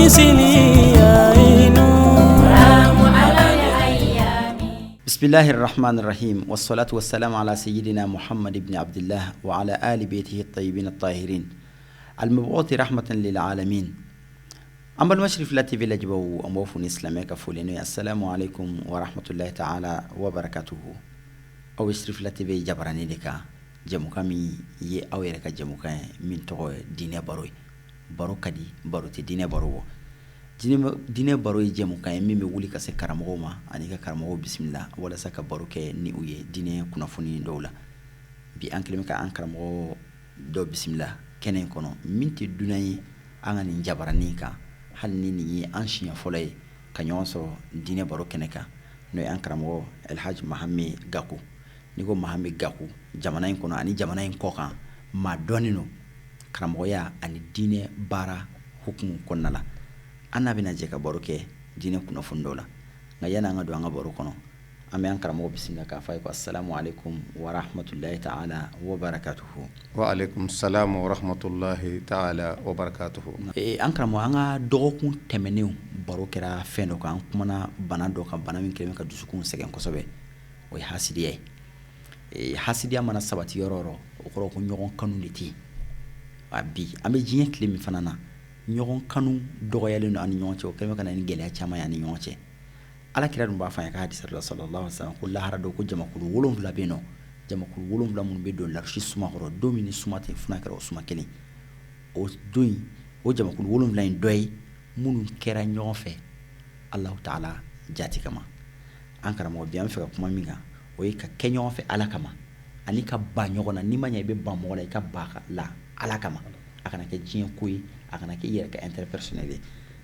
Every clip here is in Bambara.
مثلي عين بسم الله الرحمن الرحيم والصلاة والسلام على سيدنا محمد بن عبد الله وعلى آل بيته الطيبين الطاهرين المبعوث رحمة للعالمين. أما المشرف لا تي في لجبو أموفون إسلامي كفولينو السلام عليكم ورحمة الله تعالى وبركاته. أو يشرف لا تي في جبراني لك جموكامي ي أو يرك جموكا من تو دينه باروي baro kadi baro te dine baro dine baro ye jemu kan min be wuli ka se karamo ma ani ka karamo bismillah wala saka baro ke ni uye dine kunafuni dowla bi an kelme ka an karamo do bismillah kenen kono minti dunayi an ani jabarani ka halni ni an shiya folay ka nyonso dine baro keneka no an karamo el hajj Mohamed Gakou ni ko Mohamed Gakou jamana en kono ani jamana en kokan ma donino karamoya ani dine bara hukumu konnala anna bina je ka baro ke dine kuna fundola ngayana nga do nga baro kono ame an karamo bismillah ka fay ko assalamu alaikum wa rahmatullahi ta'ala wa barakatuhu. Wa alaikum salam wa rahmatullahi ta'ala wa barakatuhu. An karamo anga dogokun temenew baro kera fendo kan kumana bana do kan bana min kelme ka dusukun segen kosobe o hasidiye hasidiya mana sabati yororo o koro ko nyogon kanu liti abi ambe jiɲɛ tile min fana na ɲɔgɔn kanu dɔgɔyalen don ani ɲɔgɔn cɛ o kɛlen kana ni gɛlɛya caman ye ani ɲɔgɔn cɛ ala kira dun b'a fɔ an ye ka hadisa la sallallahu alaihi wasallam ko lahara do ko jamakulu 7 bɛ yen nɔ jamakulu 7 minnu bɛ don larisi suma kɔrɔ don min ni suma tɛ funa kɛra o suma kelen o don in o jamakulu 7 in dɔ ye minnu kɛra ɲɔgɔn fɛ Allahu taala jati kama an karamɔgɔ bi an bɛ fɛ ka kuma min kan o ye ka kɛ ɲɔgɔn fɛ ala kama ani ka ba ɲɔgɔn na n'i ma ɲɛ i bɛ ban mɔgɔ la i ka ba la ala kama a kana kɛ diɲɛ ko ye a kana kɛ yɛrɛ ka interpersonnel ye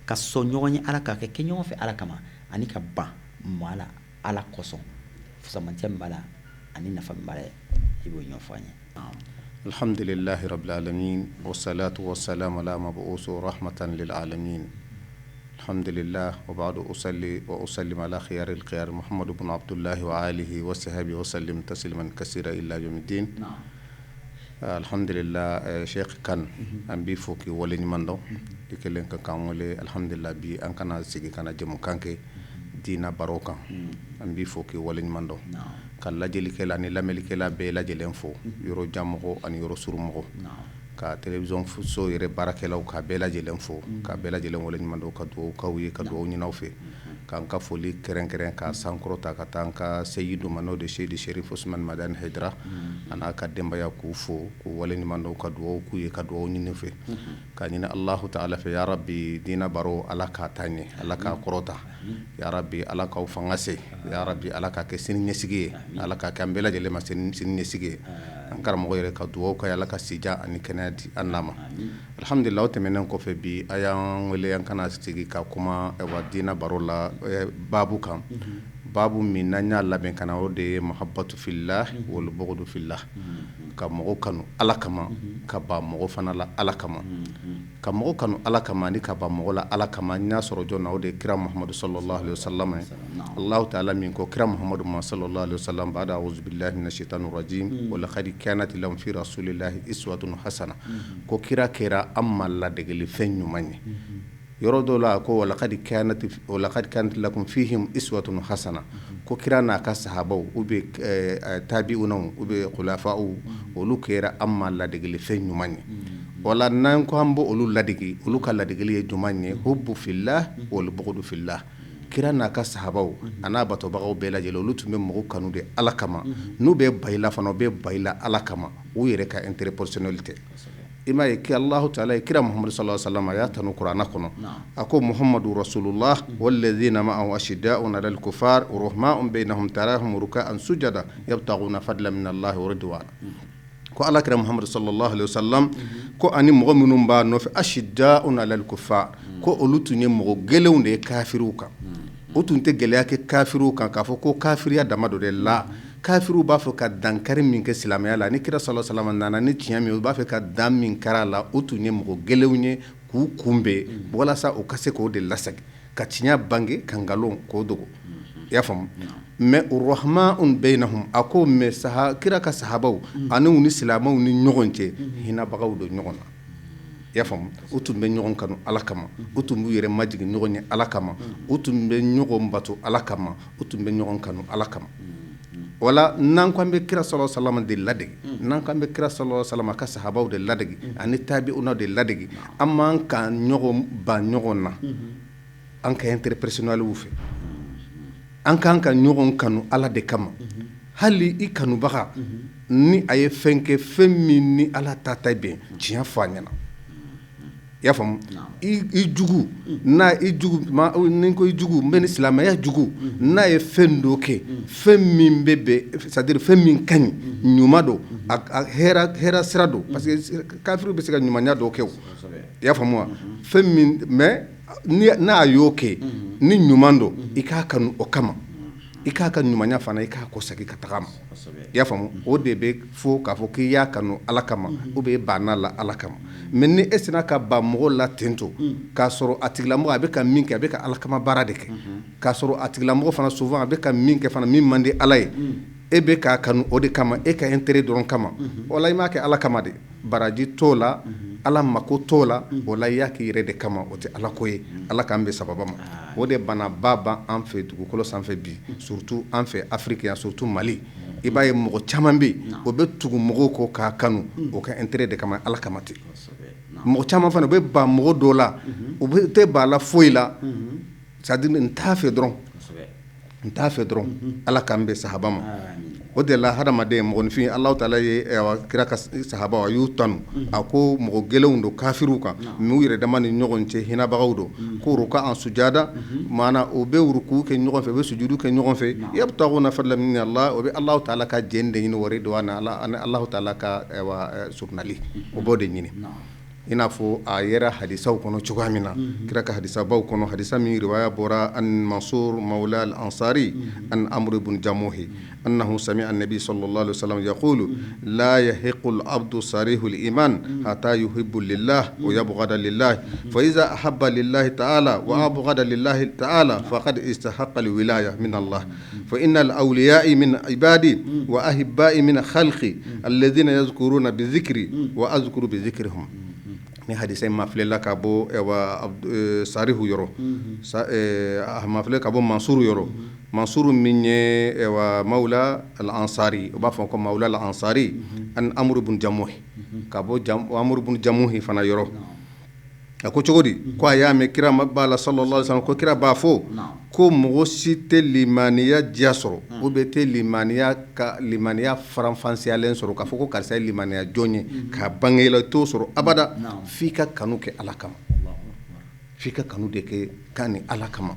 ka sɔn ɲɔgɔn ye ala ka kɛ ɲɔgɔn fɛ ala kama ani ka ban maa la ala kosɔn fusamantiya min b'a la ani nafa min b'a la i b'o ɲɛfɔ an ye. Alhamdulillahi rabbil alamin wassalatu wassalamu ala mab'uth rahmatan lil alamin. Alhamdulillah wa ba'du usalli wa usallim ala khiyaril khiyar Muhammad ibn Abdullah wa alihi wa sahbihi wa sallim tasliman kaseera ila yawmiddin. Alhamdulillah Sheikh Kan an bi fo ki wole nyimando di kelen ka kan wole alhamdulillah bi an kana sigi kana jemu kanke dina barokan an bi fo ki wole nyimando kan lajeli kala ni lameli kala be lajelen fo yoro jammo an yoro surmo ka television so yere barakelaw ka be lajelen fo ka be lajelen wole nyimando ka do ka wi ka do nyinaw fe kan ka foli keren ka sankrota ka tanka Seydou Mano de Seydi Sherif Ousmane Madane Haidara ana ka dembaya ku fo ku wala ni mando ka do ku ye ka do nyine fe ka nyina Allahu ta'ala fe ya rabbi dina baro ala ka tanye ala ka korota ya rabbi ala ka fangase ya rabbi ala ka ke sin nyesige ala ka kambela jele ma sin nyesige an karamo yere ka do ka ala ka sija ani kenadi annama alhamdulillah temenen ko fe bi ayan wele yan kana sigi ka kuma e wa dina baro la babu kan babu min nanya laben kana o de mahabbatu fillah wal bughdu fillah ka mogo kanu ala kama ka ba mogo fana la ala kama ka mogo kanu ala kama ni ka ba mogo la ala kama nya soro jona o de kira Muhammad sallallahu alaihi wasallam Allah ta'ala min ko kira Muhammad sallallahu alaihi wasallam ba'da a'udhu billahi minash shaitanir rajim wa laqad kanat lahum fi rasulillahi iswatun hasana ko kira amma la degeli fenyu manye yorodo la ko laqad kanat lakum fihim iswatun hasana ko kirana ka sahabau ube tabi'una ube khulafa'u olu kera amma la degeli fen nyumanye wala nan ko ambo olu ladigi olu ka ladigi jumanye hubbu fillah wal bughdu fillah kirana ka sahabau ana bato bagaw bela jelo olu tumbe mo kanu de alakama nu be bayla fano be bayla alakama u yere ka interpersonnalité ima ki Allah ta'ala kira Muhammad sallallahu alaihi wasallam ya tanu Qur'ana kono ako Muhammadu Rasulullah walladhina ma'ahu ashidda'un 'alal kufar rahma'un bainahum tarahum ruk'an sujada yabtaghuna fadlan min Allah wa ridwana ko Allah kira Muhammad sallallahu alaihi wasallam ko ani mo minum ba no fi ashidda'un 'alal kufar ko olutunye mo gelewnde kafiruka otunte geleya ke kafiruka ka fo ko kafiriya damado de la kafiru b'a fɛ ka dankari min kɛ silamɛya la ni kira sallallahu alaihi wasallam nana ni tiɲɛ min u b'a fɛ ka dan min kɛra la o tun ye mɔgɔ gɛlɛnw ye k'u kunbɛn walasa u ka se k'o de lasegin ka tiɲɛ bange ka nkalon k'o dogo i y'a faamu mais urahma'un bainahum a ko mais kira ka sahabaw ani u ni silamɛw ni ɲɔgɔn cɛ hinɛbagaw don ɲɔgɔn na y'a faamu u tun bɛ ɲɔgɔn kanu ala kama u tun b'u yɛrɛ majigin ɲɔgɔn ye ala kama u tun bɛ ɲɔgɔn bato ala kama u tun bɛ ɲɔgɔn kanu ala kama wala n'an ko an bɛ kira sallallahu alaihi wasallam de ladege n'an ko an bɛ kira sallallahu alaihi wasallam ka sahabaw de ladege ani tabi'una de ladege an m'an ka ɲɔgɔn ba ɲɔgɔn na an ka interpersonnaliw fɛ an k'an ka ɲɔgɔn kanu ala de kama hali i kanubaga ni a ye fɛn kɛ fɛn min ni ala ta ta bɛn tiɲɛ fɔ a ɲɛna i y'a faamu i jugu n'a i jugu ni ko i jugu n bɛ ni silamɛya jugu n'a ye fɛn dɔ kɛ fɛn min bɛ bɛn c'est-à-dire fɛn min ka ɲi ɲuman don a hɛrɛ sira don parce que kafiriw bɛ se ka ɲumanya dɔw kɛ o i y'a faamu wa fɛn min mais n'a y'o kɛ ni ɲuman don i k'a kanu o kama i k'a ka ɲumanya fana i k'a kɔsegin ka taga ma i y'a faamu o de bɛ fɔ k'a fɔ k'i y'a kanu ala kama ou bien i banna la ala kama mais ni e sina ka ban mɔgɔ la tento k'a sɔrɔ a tigilamɔgɔ a bɛ ka min kɛ a bɛ ka ala kama baara de kɛ k'a sɔrɔ a tigilamɔgɔ fana souvent a bɛ ka min kɛ fana min man di ala ye e bɛ k'a kanu o de kama e ka intérêt dɔrɔn kama wala i m'a kɛ ala kama de baraji t'o la ala mako t'o la o la i y'a k'i yɛrɛ de kama o tɛ ala ko ye ala k'an bɛ sababa ma o de banaba ban an fɛ dugukolo sanfɛ bi surtout an fɛ Afrique yan surtout Mali i b'a ye mɔgɔ caman bɛ yen o bɛ tugu mɔgɔw kɔ k'a kanu o ka intérêt de kama ala kama ten mɔgɔ caman fana u bɛ ban mɔgɔ dɔw la u tɛ ban a la foyi la c'est-à-dire n t'a fɛ dɔrɔn ala k'an bɛ sahaba ma o de la hadamaden mɔgɔnifin Alahu Taala ye kira ka sahaba a y'u tanu a ko mɔgɔ gɛlɛnw don kafiriw kan mais u yɛrɛ dama ni ɲɔgɔn cɛ hinɛbagaw don ko rukaan sujada maana o bɛ ruku kɛ ɲɔgɔn fɛ u bɛ sujudu kɛ ɲɔgɔn fɛ yabtaguna fadlan min Allah o bɛ Alahu Taala ka jɛn de ɲini wari do ani Alahu Taala ka surnali o b'o de ɲini i n'a fɔ a yɛrɛ hadisaw kɔnɔ cogoya min na kira ka hadisabaw kɔnɔ hadisa min riwaya bɔra an Mansur mawla al-Ansari an Amr ibn Jamuhi annahu sami'a an-nabi sallallahu alaihi wasallam yaqulu la yahiqu al-abdu sarihu al-iman hatta yuhibbu lillah wa yabghada lillah fa idha ahabba lillahi ta'ala wa abghada lillahi ta'ala faqad istahaqqa al-wilaya min Allah fa innal awliya'i min ibadi wa ahibba'i min khalqi alladhina yadhkuruna bi dhikri wa azkuru bi dhikrihim ni hadisa ma filela ka bɔ sarihu yɔrɔ ma filɛ ka bɔ Mansuru yɔrɔ Mansuru min ye mawla al-Ansari o b'a fɔ ko mawla al-Ansari an Amr ibn Jamuh ka bɔ Amr ibn Jamuh fana yɔrɔ a ko cogo di ko a y'a mɛn kira b'a la sallallahu alaihi wasallam ko kira b'a fɔ ko mɔgɔ si tɛ limaniya diya sɔrɔ ou bien tɛ limaniya faranfasiyalen sɔrɔ k'a fɔ ko karisa ye limaniya jɔn ye k'a bange la i t'o sɔrɔ abada f'i ka kanu kɛ ala kama f'i ka kanu de kɛ kan ni ala kama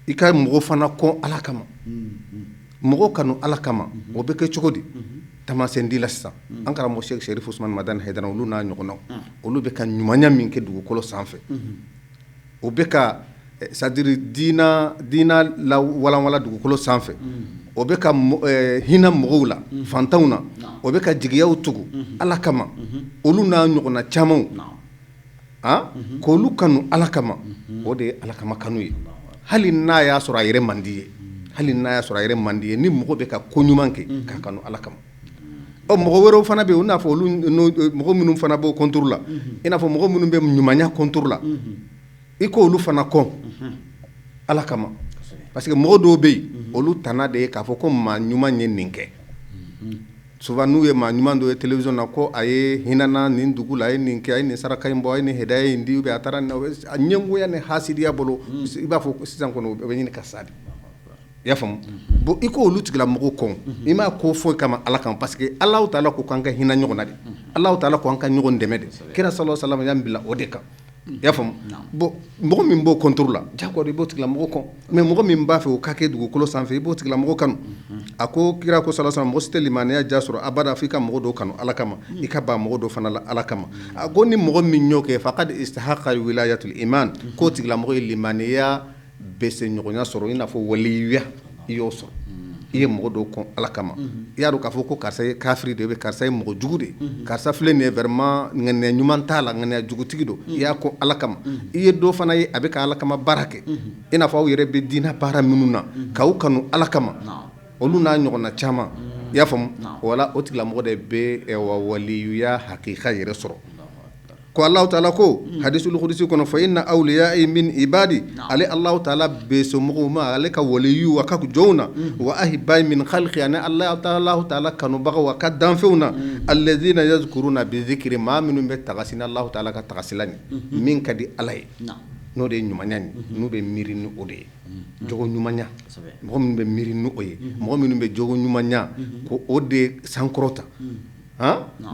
i ka mɔgɔ fana kɔn ala kama mɔgɔ kanu ala kama o bɛ kɛ cogo di tamasen di la sisan an karamɔgɔ Sheikh Sherif Usman Madani Haidara olu n'a ɲɔgɔnnaw olu bɛ ka ɲumanya min kɛ dugukolo sanfɛ o bɛ ka c'est-à-dire diina la walanwala dugukolo sanfɛ o bɛ ka hinɛ mɔgɔw la fantanw na o bɛ ka jigiyaw tugu ala kama olu n'a ɲɔgɔnna camanw k'olu kanu ala kama o de ye ala kama kanu ye hali n'a y'a sɔrɔ a yɛrɛ man di ye ni mɔgɔ bɛ ka ko ɲuman kɛ k'a kanu ala kama mɔgɔ wɛrɛw fana bɛ yen i n'a fɔ olu mɔgɔ minnu fana b'o contour la i n'a fɔ mɔgɔ minnu bɛ ɲumanya contour la i ko olu fana kɔn ala kama parce que mɔgɔ dɔw bɛ yen olu tana de ye k'a fɔ ko maa ɲuman ye nin kɛ souvent n'u ye maa ɲuman dɔ ye télévision na ko a ye hinana nin dugu la a ye nin kɛ a ye nin saraka in bɔ a ye nin hidaya in di a taara a ɲɛngoya ni hasidiya bolo i b'a fɔ sisan kɔni o bɛ ɲini ka sa de i y'a faamu bon i ko olu tigila mɔgɔw kɔn i m'a ko foyi kama ala kama parce que Alahu Taala ko k'an ka hinɛ ɲɔgɔn na de Alahu Taala ko an ka ɲɔgɔn dɛmɛ de kira sallallahu alaihi wasallam y'an bila o de kan i y'a faamu bon mɔgɔ min b'o contour la jagoya i b'o tigila mɔgɔ kɔn mais mɔgɔ min b'a fɛ o ka kɛ dugukolo sanfɛ i b'o tigila mɔgɔ kanu a ko kira ko sallallahu alaihi wasallam mɔgɔ si tɛ limaniya diya sɔrɔ abada f'i ka mɔgɔ dɔw kanu ala kama i ka ban mɔgɔ dɔw fana la ala kama a ko ni mɔgɔ min y'o kɛ faqad istahaqqa wilayatul iman k'o tigila mɔgɔ ye limaniya bɛ se ɲɔgɔnya sɔrɔ i n'a fɔ waliya i y'o sɔrɔ i ye mɔgɔ dɔw kɔn ala kama i y'a dɔn k'a fɔ ko karisa ye kafiri de ye karisa ye mɔgɔ jugu de karisa filɛ nin ye vraiment ŋaniya ɲuman t'a la ŋaniya jugutigi don i y'a kɔn ala kama i ye dɔ fana ye a bɛ ka ala kama baara kɛ i n'a fɔ aw yɛrɛ bɛ diinɛ baara minnu na k'aw kanu ala kama olu n'a ɲɔgɔnna caman i y'a faamu wala o tigilamɔgɔ de bɛ waliyuya hakika yɛrɛ sɔrɔ ko Allahu ta'ala ko hadisul qudsi kono fa inna awliya'i min ibadi ale Allahu ta'ala be so mo ma ale ka waliyu wa ka jowna wa ahibay min khalqi ana Allahu ta'ala kanu baga wa ka danfuna alladhina yazkuruna bi dhikri ma min be tagasina Allahu ta'ala ka tagasilani min kadi alay no de nyumanyani no be mirini ode jogo nyumanya mo min be mirini oye mo min be jogo nyumanya ko ode sankrota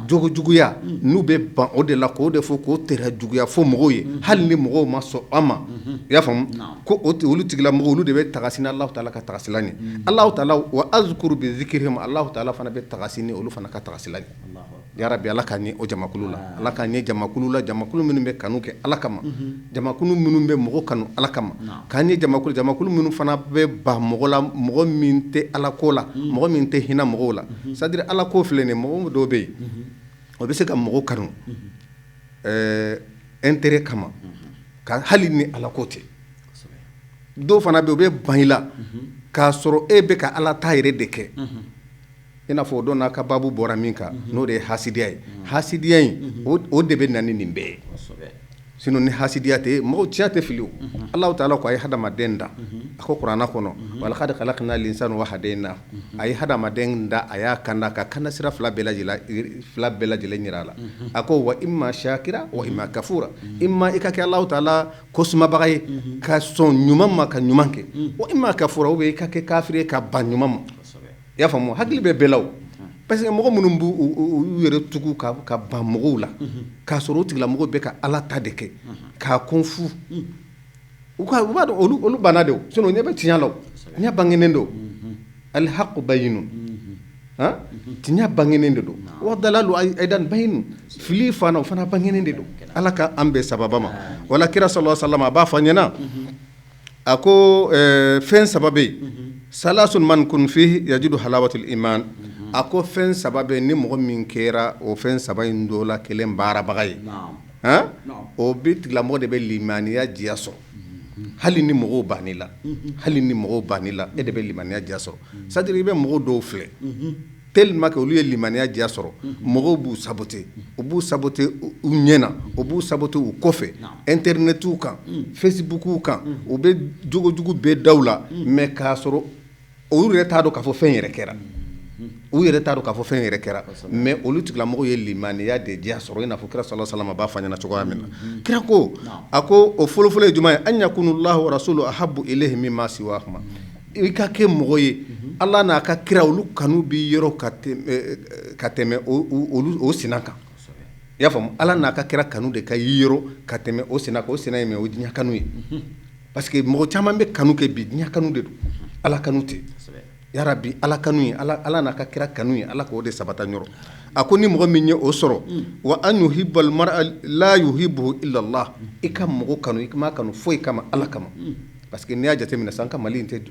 jogo juguya nu be ban o de la ko de fo ko tera juguya fo mogo ye hali ni mogo ma so ama ya fam ko o te olu tigila mogo olu de be tagasina Allah ta'ala ka tagasilani Allah ta'ala wa azkuru bi dhikrihim Allah ta'ala fana be tagasini olu fana ka tagasilani ya rabbi Allah ka ni o jamakulu la Allah ka ni jamakulu la jamakulu minnu be kanu ke Allah kama jamakulu minnu be mogo kanu Allah kama ka ni jamakulu minnu fana be ba mogo la mogo min te Allah ko la mogo min te hina mogo la c'est-à-dire Allah ko filene mogo do be o be se ka mogo kanu intérêt kama ka hali ni Allah ko te do fana be o be banila ka soro e be ka Allah ta yire de ke ina fo do na ka babu bora minka no de hasidiya o de be nani nimbe sino ni hasidiya te mo tiate filiu Allah ta'ala ko ay hada madenda ako qur'ana kono wal khad khalaqna al insana wa hadaina ay hada madenda aya kana sira fla bela jila nyirala ako wa imma shakira wa imma kafura imma ikake Allah ta'ala kosma bagay ka son nyumama ka nyumanke wa imma kafura o be ikake kafire ka banyumama ya famu hakili be belaw parce que mogo munun bu u yere tugu ka ban mogo la ka soro tigla mogo be ka ala ta de ke ka konfu u ba do olu banade sino nyebe tinya law nya bangenendo al haqq bayinun tinya bangenendo do wa dalalu aidan bayinun fili fana bangenende do ala ka ambe sababama wala kira sallallahu alaihi wasallam ba fanyana ako fen sababe salasun man kun fihi yajidu halawatul iman ako fen sababe ni mogo min kera o fen sababe ndola kelen bara bagay o bit la mo de be limaniya jiaso hali ni mogo banila e de be limaniya jiaso sadiri be mogo do fle tellement que olu ye limaniya diya sɔrɔ mɔgɔw b'u saboter u b'u saboter u ɲɛna u b'u saboter u kɔfɛ internetiw kan facebookiw kan u bɛ jogojugu bɛɛ daw la mais k'a sɔrɔ olu yɛrɛ t'a dɔn k'a fɔ fɛn yɛrɛ kɛra mais olu tigilamɔgɔw ye limaniya de diya sɔrɔ i n'a fɔ kira sallallahu alaihi wasallam b'a fɔ ɲɛna cogoya min na kira ko a ko o fɔlɔfɔlɔ ye jumɛn ye an yakunullahu wa rasuluhu ahabbu ilayhi mimma siwahuma i ka kɛ mɔgɔ ye Allah n'a ka kira olu kanu bi yɔrɔ ka tɛmɛ o sina kan i y'a faamu Allah n'a ka kira kanu de ka yɔrɔ ka tɛmɛ o sina kan o sina ye mɛ o diɲɛ kanu ye parce que mɔgɔ caman bɛ kanu kɛ bi diɲɛ kanu de don Allah kanu tɛ ya rabbi Allah kanu ye Allah n'a ka kira kanu ye Allah k'o de sabata ɲɔrɔ a ko ni mɔgɔ min ye o sɔrɔ wa an yuhibbal mar'a la yuhibbuhu illa Allah i ka mɔgɔ kanu i ma kanu foyi kama Allah kama parce que n'i y'a jateminɛ san ka Mali in tɛ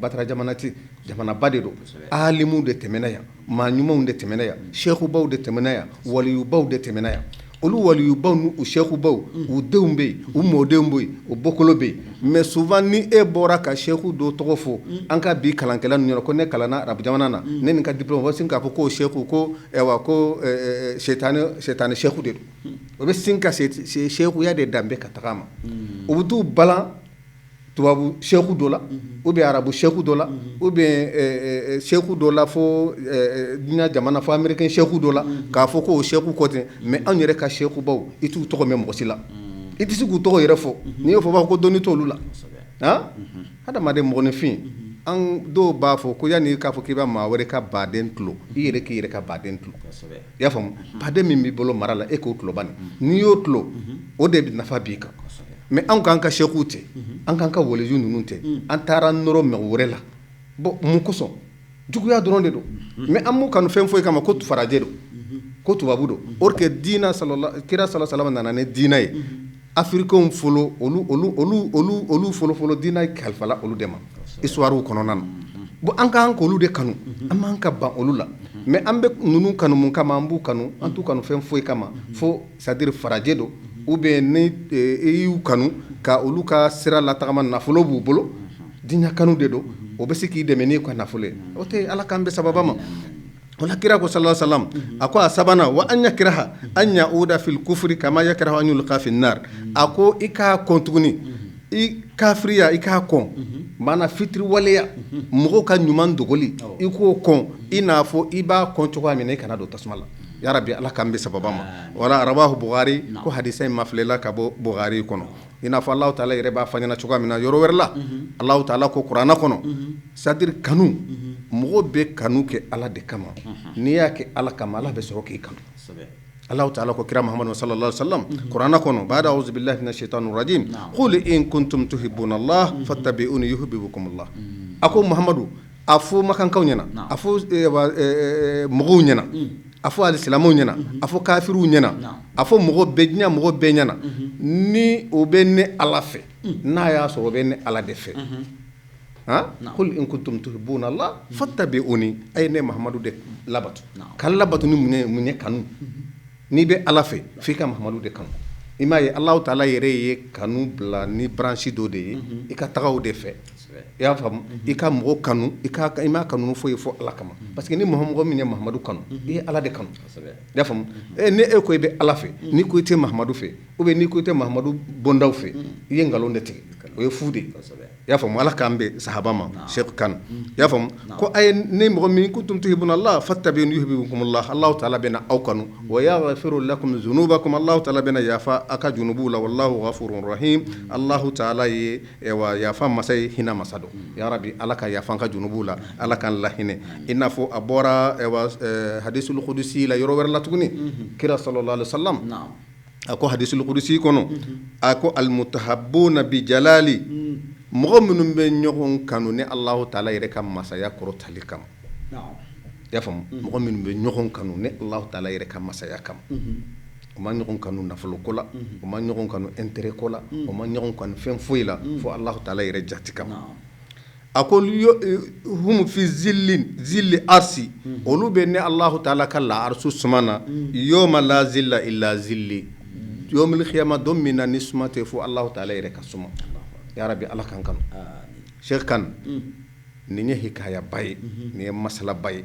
batara jamana tɛ jamanaba de don alimu de tɛmɛna yan maa ɲumanw de tɛmɛna yan sɛkubaw de tɛmɛna yan waliyubaw de tɛmɛna yan olu waliyubaw n'u sɛkubaw u denw bɛ yen u mɔdenw bɛ yen u bɔkolo bɛ yen mais souvent ni e bɔra ka sɛku dɔ tɔgɔ fɔ an ka bi kalankɛla ninnu ɲɛna ko ne kalanna arabu jamana na ne nin ka diplôme o bɛ sin k'a fɔ ko sɛku ko ko sɛtani sɛku de don o bɛ sin ka sɛkuya de danbe ka taga ma o bɛ t'u balan tubabu sɛku dɔ la ou bien arabu sɛku dɔ la ou bien sɛku dɔ la fo diɲɛ jamana fo américain sɛku dɔ la k'a fɔ ko o sɛku kɔ ten mais anw yɛrɛ ka sɛku baw i t'u tɔgɔ mɛn mɔgɔ si la i tɛ se k'u tɔgɔ yɛrɛ fɔ n'i y'o fɔ b'a fɔ ko dɔnni t'olu la hadamaden mɔgɔninfin an dɔw b'a fɔ ko yanni k'a fɔ k'i bɛ maa wɛrɛ ka baden tulo i yɛrɛ k'i yɛrɛ ka baden tulo i y'a faamu baden min b'i bolo mara la e k'o tulo bani n'i y'o tulo o de nafa b'i kan mais an k'an ka sɛkuw tɛ an k'an ka waliyu ninnu tɛ an taara nɔrɔ mɛgɛ wɛrɛ la bon mun kosɔn juguya dɔrɔn de don mais an m'u kanu fɛn foyi kama ko farajɛ don ko tubabu don or que diina kira sallallahu nana ni diina ye africains fɔlɔ olu fɔlɔ diina kalifala olu de ma histoire kɔnɔna na bon an k'an k'olu de kanu an m'an ka ban olu la mais an bɛ ninnu kanu mun kama an b'u kanu an t'u kanu fɛn foyi kama fo c'est à dire farajɛ don ou bien ni i y'u kanu ka olu ka sira latagama nafolo b'u bolo diɲɛ kanu de don o bɛ se k'i dɛmɛ n'i ka nafolo ye o tɛ Ala k'an bɛ sababa ma wala kira ko sallallahu alaihi wasallam ako asabana wa an yakraha an yauda fil kufri kama yakrahu an yulqa fin nar ako ika kontuguni i kafriya ika kon mana fitri waleya mogo ka ɲuman dogoli i ko kon i n'a fɔ i b'a kon cogoya min na i kana don tasuma la ya rabbi ala k'an bɛ sababa ma wala rawahu bukhari ko hadisa in mafilela ka bɔ bukhari kɔnɔ i n'a fɔ allahu taala yɛrɛ b'a fɔ ɲɛna cogoya min na yɔrɔ wɛrɛ la allahu taala ko kuranna kɔnɔ c'est-à-dire kanu mɔgɔ bɛ kanu kɛ ala de kama n'i y'a kɛ ala kama ala bɛ sɔrɔ k'i kanu الله تعالى كرام محمد صلى الله عليه وسلم قرآن كونه بعد أعوذ بالله من الشيطان الرجيم قل إن كنتم تحبون الله فاتبعوني يحببكم الله أكو محمد أفو مكان كونينا أفو مغونينا أفو الإسلامونينا أفو كافرونينا أفو مغو بينيا مغو بينينا ني وبيني على في نايا سو وبيني على دفي ها قل إن كنتم تحبون الله فاتبعوني أي محمد ده لبط كلبط من كانوا ni be ala fe fi ka mahamadu de kanu ima ye allah taala yere ye kanu bla ni branche do de i ka tagaw de fe ya fam i ka mo kanu i ka ima kanu fo fo ala kama parce que ni mahamadu min ye mahamadu kanu i ala de kanu ya fam ne e ko be ala fe ni ko te mahamadu fe ou be ni ko te mahamadu bondaw fe i ngalo de tigi o ye fude ya fam ala kambe sahaba ma sheikh kan ya fam ko ay ne mo min kuntum tuhibuna allah fattabi'uni yuhibbukum allah allah taala bena aw kanu wa yaghfiru lakum dhunubakum allah taala bena yafa aka junubu la wallahu ghafurur rahim allah taala ye wa yafa masay hina masado ya rabbi alaka yafa ka junubu la alaka lahine inna fo abora wa hadithul qudusi la yoro wer la tuguni kira sallallahu alaihi wasallam ako hadithul qudusi kono ako al mutahabbuna bi jalali mɔgɔ minnu bɛ ɲɔgɔn kanu ni Allahu taala yɛrɛ ka masaya kɔrɔtali kama i y'a faamu mɔgɔ minnu bɛ ɲɔgɔn kanu ni Allahu taala yɛrɛ ka masaya kama o ma ɲɔgɔn kanu nafolo ko la o ma ɲɔgɔn kanu intérêt ko la o ma ɲɔgɔn kanu fɛn foyi la fo Allahu taala yɛrɛ jati kama a ko hum fi zilli arsi olu bɛ ni Allahu taala ka la arsu sumana yawma la zilla illa zilli yawmil qiyamah don min na ni suma tɛ fo Allahu taala yɛrɛ ka suma ya rabbi ala kan kanu sheikh kan ni nye hikaya baye ni masala baye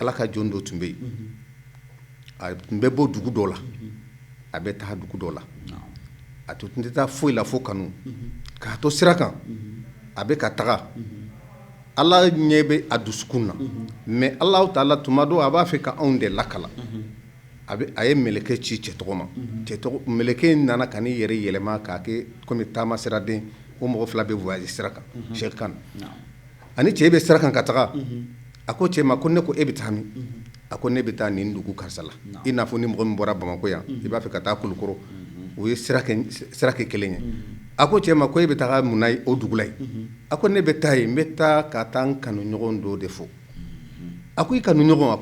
ala ka jondo tumbe a tumbe bo dugu do la a be ta dugu do la a to tindita foi la fo kanu ka to sirakan a be ka taga ala nyebe aduskunna mais allah taala tumado aba fe ka onde lakala abe aye meleke ci cetogoma ceto meleke nana kani yere yelema ka ke komi tama siraden o mo fla be voyage siraka sheikh kan ani cebe sirakan ka taga ako cema ko ne ko ebitami ako ne bita ni ndugu karsala ina fo ni mo mbora bamako ya iba fe ka ta kulukoro o ye sirake kelenye ako cema ko ebita munai o dugulay ako ne betayi meta ka tan kanu nyogon do defo ako i kanu nyogon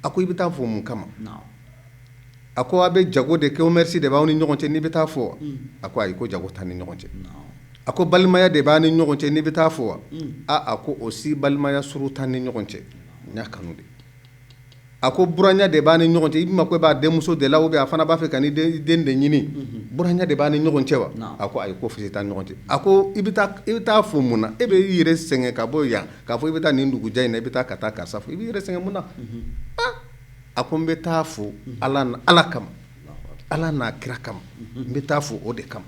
ako ibita fo mun kama ako abe jago de ke o merci de ba ni nyogon te ni bita fo ako ay ko jago tan ni nyogon te ako balimaya de bani ɲɔgɔn cɛ ni bɛ taa fɔ wa ako o si balimaya suru tan ni ɲɔgɔn cɛ n y'a kanu de ako buranya de bani ɲɔgɔn cɛ i bɛ ko b'a denmuso de la ou bien a fana b'a fɛ ka ni den de ɲini buranya de bani ɲɔgɔn cɛ wa ako ayi ko fosi t'an ɲɔgɔn cɛ ako i bɛ taa fɔ mun na e bɛ i yɛrɛ sɛgɛn ka bɔ yan k'a fɔ i bɛ taa nin duguja in na i bɛ taa ka taa karisa fɔ i bɛ i yɛrɛ sɛgɛn mun na ako n bɛ taa fɔ ala kama ala n'a kira kama n bɛ taa fɔ o de kama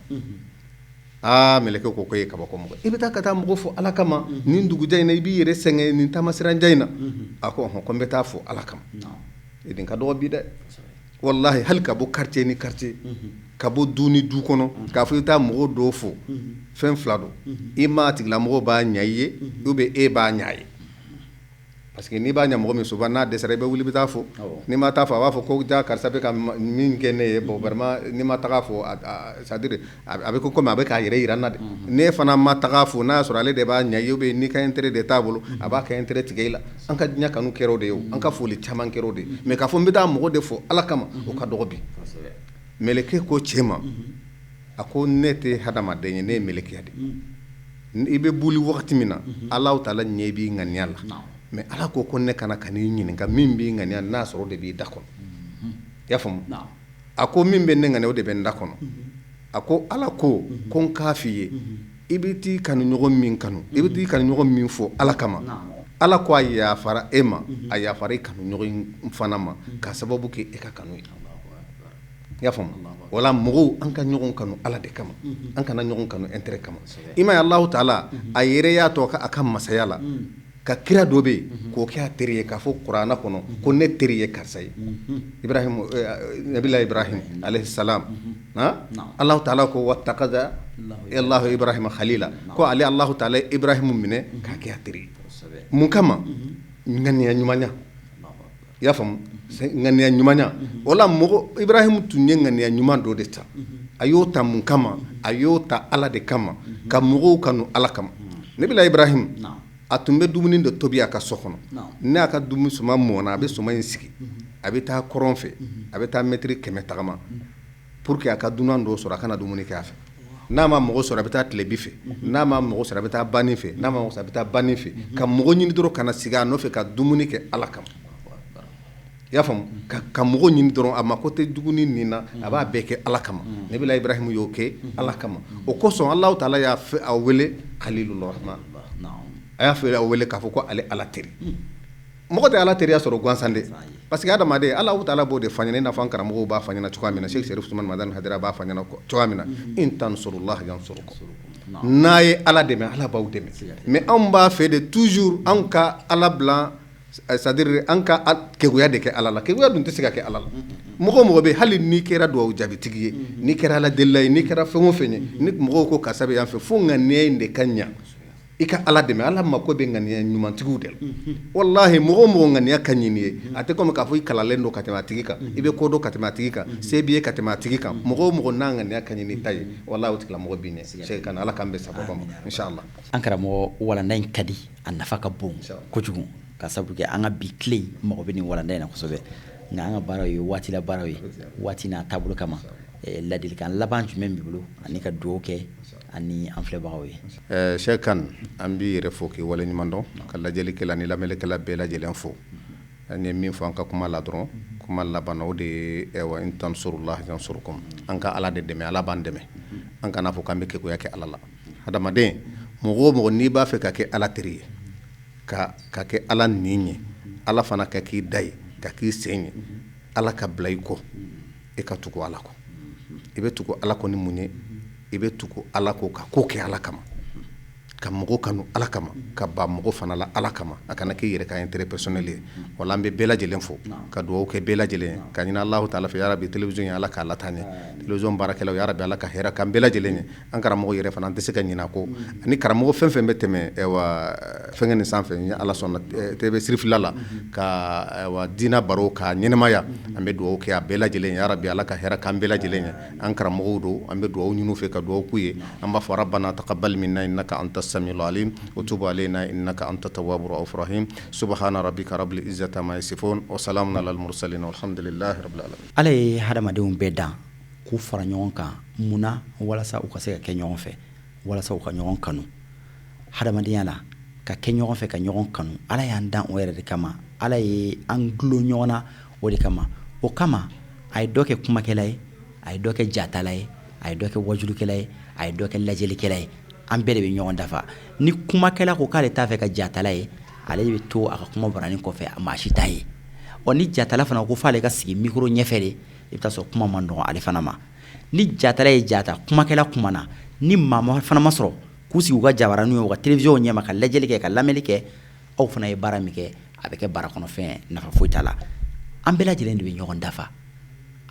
meleke ko ko ye kabako mo i beta kata mo fo ala kama nin dugu jayna i bi yere senge nin tamasiran jayna ako ko beta fo ala kama idin ka do bi de wallahi hal ka bo quartier ni quartier ka bo duni du kono ka fo ta mo do fo fen flado i ma tigla mo ba nyaaye o be e ba nyaaye parce que ni ba nya mo mi suba na de sere be wuli bita fo ni ma ta fa wa fo ko ja karsa be ka min kene bo barma ni ma ta fo c'est-à-dire avec ko ma be ka yere irana de ne fana ma ta fo na sura le de ba nya yobe ni ka intérêt de tabolo aba ka intérêt tigela an ka nya kanu kero de yo an ka fo li chaman kero de mais ka fo mbita mo de fo ala kama o ka dogobi meleke ko chema ako nete hadama de ne meleke yade ibe buli wakati mina allah taala nyebi nganyala mais ala ko ne kana kani ɲininka min bi ŋaniya n'a sɔrɔ de b'i da kɔnɔ y'a faamu a ko min bɛ ne ŋaniya o de bɛ n da kɔnɔ a ko ala ko n k'a f'i ye i bɛ t'i kanu ɲɔgɔn min kanu i bɛ t'i kanu ɲɔgɔn min fɔ ala kama ala ko a yafara e ma a yafara i kanu ɲɔgɔn fana ma ka sababu kɛ e ka kanu ye i y'a faamu wala mɔgɔw an ka ɲɔgɔn kanu ala de kama an kana ɲɔgɔn kanu intérêt kama i ma ye Allahu taala a yɛrɛ y'a to a ka masaya la ka kira dɔ bɛ yen k'o kɛ a teri ye k'a fɔ kuranɛ kɔnɔ ko ne teri ye karisa ye Ibrahim nabila Ibrahim alayhi salam Allahu taala ko wattaqada Allahu Ibrahim khalila ko ale Allahu taala Ibrahim minɛ k'a kɛ a teri ye mun kama ŋaniya ɲumanya i y'a faamu ŋaniya ɲumanya wala mɔgɔ Ibrahim tun ye ŋaniya ɲuman dɔ de ta a y'o ta mun kama a y'o ta ala de kama ka mɔgɔw kanu ala kama nabila Ibrahim a tun bɛ dumuni de tobi a ka so kɔnɔ n'a ka dumuni suma mɔna a bɛ suma in sigi a bɛ taa kɔrɔn fɛ a bɛ taa mɛtiri 100 tagama pour que a ka dunan dɔ sɔrɔ a kana dumuni kɛ a fɛ n'a ma mɔgɔ sɔrɔ a bɛ taa tilebi fɛ n'a ma mɔgɔ sɔrɔ a bɛ taa bani fɛ n'a ma mɔgɔ sɔrɔ a bɛ taa bani fɛ ka mɔgɔ ɲini dɔrɔn kana sigi a nɔfɛ ka dumuni kɛ ala kama i y'a faamu ka mɔgɔ ɲini dɔrɔn a mako tɛ dumuni nin na a b'a bɛɛ kɛ ala kama nabila Ibrahim y'o kɛ ala kama o kosɔn Allahu taala y'a fɛ a wele Khalilur Rahman a y'a fɛ a wele k'a fɔ ko ale ala teri mɔgɔ tɛ ala teriya sɔrɔ gansan dɛ parce que adamaden Allahu taala b'o de fɔ an ɲɛna i n'a fɔ an karamɔgɔw b'a fɔ an ɲɛna cogoya min na Sheikh Sharif Usman Madani Hadara b'a fɔ an ɲɛna cogoya min na in tansurullaha yansurukum n'a ye ala dɛmɛ ala b'aw dɛmɛ mais anw b'a fɛ de toujours an ka ala bila c'est-à-dire an ka keguya de kɛ ala la keguya dun tɛ se ka kɛ ala la mɔgɔ mɔgɔ bɛ hali n'i kɛra duwawu jaabitigi ye n'i kɛra ala delila ye n'i kɛra fɛn o fɛn ye ni mɔgɔw ko karisa bɛ yan fɛ fo ŋaniya in de ka ɲa i ka ala dɛmɛ ala mako bɛ ŋaniya ɲumantigiw de la wallahi mɔgɔ o mɔgɔ ŋaniya ka ɲini ye a tɛ komi k'a fɔ i kalalen don ka tɛmɛ a tigi kan i bɛ ko dɔn ka tɛmɛ a tigi kan se b'i ye ka tɛmɛ a tigi kan mɔgɔ o mɔgɔ n'a ŋaniya ka ɲini ta ye wallahi o tigilamɔgɔ b'i ɲɛ Sheikh kana ala k'an bɛ sababa ma inshallah an karamɔgɔ walanda in ka di a nafa ka bon kojugu ka sabu kɛ an ka bi tile mɔgɔ bɛ nin walanda in na kosɛbɛ nka an ka baaraw ye waati la baaraw ye waati n'a taabolo kama ladilikan laban jumɛn b'i bolo ani ka dugawu kɛ ani an filɛbagaw ye Sheikh kan an b'i yɛrɛ fo k'i waleɲuman dɔn ka lajɛlikɛla ni lamɛnlikɛla bɛɛ lajɛlen fo an ye min fɔ an ka kuma la dɔrɔn kuma laban o de ye in tansurullaha yansurukum an ka ala de dɛmɛ ala b'an dɛmɛ an kana fɔ k'an bɛ keguya kɛ ala la hadamaden mɔgɔ o mɔgɔ n'i b'a fɛ ka kɛ ala teri ye ka kɛ ala nin ye ala fana ka k'i da ye ka k'i sen ye ala ka bila i kɔ i ka tugu ala kɔ i bɛ tugu ala kɔ ni mun ye i bɛ tugu ala ko ka ko kɛ ala kama ka mɔgɔ kanu ala kama ka ba mɔgɔ fana la ala kama a kana k'i yɛrɛ ka intérêt personnel ye wala an bɛ bɛɛ lajɛlen fo ka dugawu kɛ bɛɛ lajɛlen ka ɲini Allahu taala fɛ yarabi télévision ye ala k'a lataa ɲɛ télévision baarakɛlaw yarabi ala ka hɛrɛ k'an bɛɛ lajɛlen ye an karamɔgɔ yɛrɛ fana an tɛ se ka ɲinɛ a ko ani karamɔgɔ fɛn fɛn bɛ tɛmɛ fɛnkɛ nin sanfɛ n ye ala sɔnna TV sirifila la ka diina baro ka ɲɛnɛmaya an bɛ dugawu kɛ a bɛɛ lajɛlen ye yarabi ala ka hɛrɛ k'an bɛɛ lajɛlen ye an karamɔgɔw don an bɛ dugawu ɲini u fɛ ka dugawu k'u ye an b'a fɔ rabbana taqabbal minna innaka anta السميع العليم وتب علينا إنك أنت التواب الرحيم سبحان ربك رب العزة ما يصفون وسلام على المرسلين والحمد لله رب العالمين ala ye hadamadenw bɛɛ dan k'u fara ɲɔgɔn kan munna walasa u ka se ka kɛ ɲɔgɔn fɛ walasa u ka ɲɔgɔn kanu hadamadenya la ka kɛ ɲɔgɔn fɛ ka ɲɔgɔn kanu ala y'an dan o yɛrɛ de kama ala ye an gulo ɲɔgɔn na o de kama o kama a ye dɔ kɛ kumakɛla ye a ye dɔ kɛ jatala ye a ye dɔ kɛ wajulukɛla ye a ye dɔ kɛ lajɛlikɛla ye an bɛɛ de bɛ ɲɔgɔn dafa ni kumakɛla ko k'ale t'a fɛ ka jatala ye ale bɛ to a ka kuma barani kɔfɛ maa si t'a ye ni jatala fana ko f'ale ka sigi micro ɲɛfɛ de i bɛ taa sɔrɔ kuma man nɔgɔn ale fana ma ni jatala ye jata kumakɛla kumana ni maa fana ma sɔrɔ k'u sigi u ka jabaraninw ye u ka télévision ɲɛma ka lajɛli kɛ ka lamɛnni kɛ aw fana ye baara min kɛ a bɛ kɛ baara kɔnɔfɛn nafa foyi t'a la an bɛɛ lajɛlen de bɛ ɲɔgɔn dafa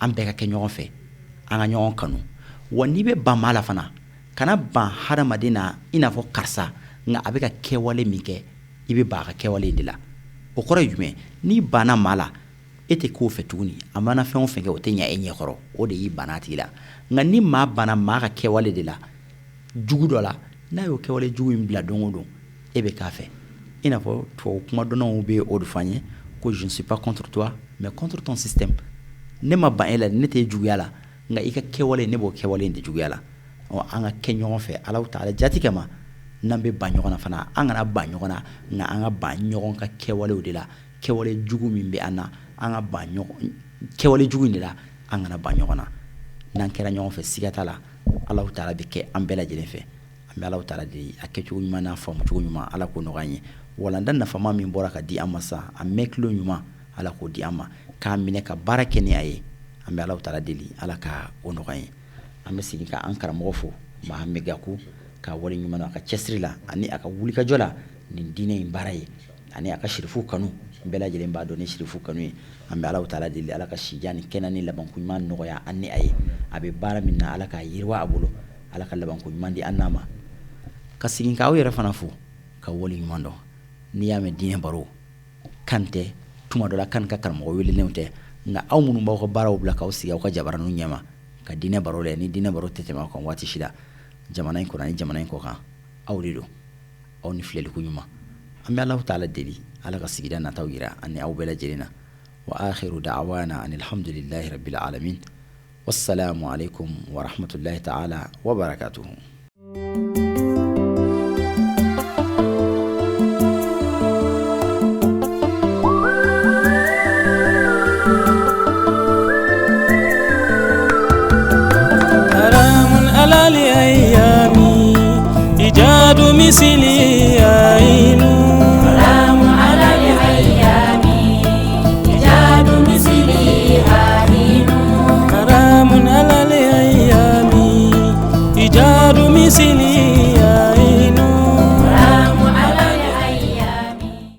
an bɛɛ ka kɛ ɲɔgɔn fɛ an ka ɲɔgɔn kanu wa n'i bɛ ban maa la fana kana ban hadamaden na i n'a fɔ karisa nka a bɛ ka kɛwale min kɛ i bɛ ban a ka kɛwale in de la o kɔrɔ ye jumɛn n'i banna maa la e tɛ k'o fɛ tuguni a mana fɛn o fɛn kɛ o tɛ ɲɛ e ɲɛkɔrɔ o de y'i banna a tigi la nka ni maa banna maa ka kɛwale de la jugu dɔ la n'a y'o kɛwale jugu in bila don o don e bɛ k'a fɛ i n'a fɔ tubabu kumadɔnnaw bɛ o de fɔ an ye ko je ne suis pas contre toi mais contre ton système ne ma ban e la ne t'e juguya la nka i ka kɛwale ne b'o kɛwale in de juguya la an ka kɛ ɲɔgɔn fɛ Alahu taala jati kama n'an bɛ ban ɲɔgɔn na fana an kana ban ɲɔgɔn na nka an ka ban ɲɔgɔn ka kɛwalew de la kɛwale jugu min bɛ an na an ka ban ɲɔgɔn kɛwale jugu in de la an kana ban ɲɔgɔn na n'an kɛra ɲɔgɔn fɛ siga t'a la Alahu taala bɛ kɛ an bɛɛ lajɛlen fɛ an bɛ Alahu taala deli a kɛcogo ɲuman n'a faamucogo ɲuman Ala k'o nɔgɔya an ye walanda nafama min bɔra ka di an ma sa a mɛkilo ɲuman ala k'o di an ma k'a minɛ ka baara kɛ ni a ye an bɛ Alahu taala deli ala ka o nɔgɔya ye an bɛ segin ka an karamɔgɔ fo Mahamɛ Gaku ka wale ɲuman a ka cɛsiri la ani a ka wulikajɔ la nin diinɛ in baara ye ani a ka shirifu kanu bɛɛ lajɛlen b'a dɔn ni shirifu kanu ye an bɛ Alahu taala deli ala ka sijan ni kɛnɛ ni labanko ɲuman nɔgɔya an ni a ye a bɛ baara min na ala k'a yiriwa a bolo ala ka labanko ɲuman di an n'a ma ka segin k'aw yɛrɛ fana fo ka wale ɲuman dɔn n'i y'a mɛn diinɛ baro kan tɛ tuma dɔ la kan ka karamɔgɔ welelenw tɛ nka aw minnu b'aw ka baaraw bila k'aw sigi aw ka jabaraninw ɲɛma ka diinɛ baro la ni diinɛ baro tɛ tɛmɛ aw kan waati si la jamana in kɔnɔ ani jamana in kɔ kan aw de don aw ni filɛliko ɲuman an bɛ Alahu taala deli ala ka sigida nataw yira ani aw bɛɛ lajɛlen na wa akhiru da'wana anil hamdulillahi rabbil alamin wassalamu alaikum wa rahmatullahi ta'ala wa barakatuhu. حرام على الأيام إيجاد مثلي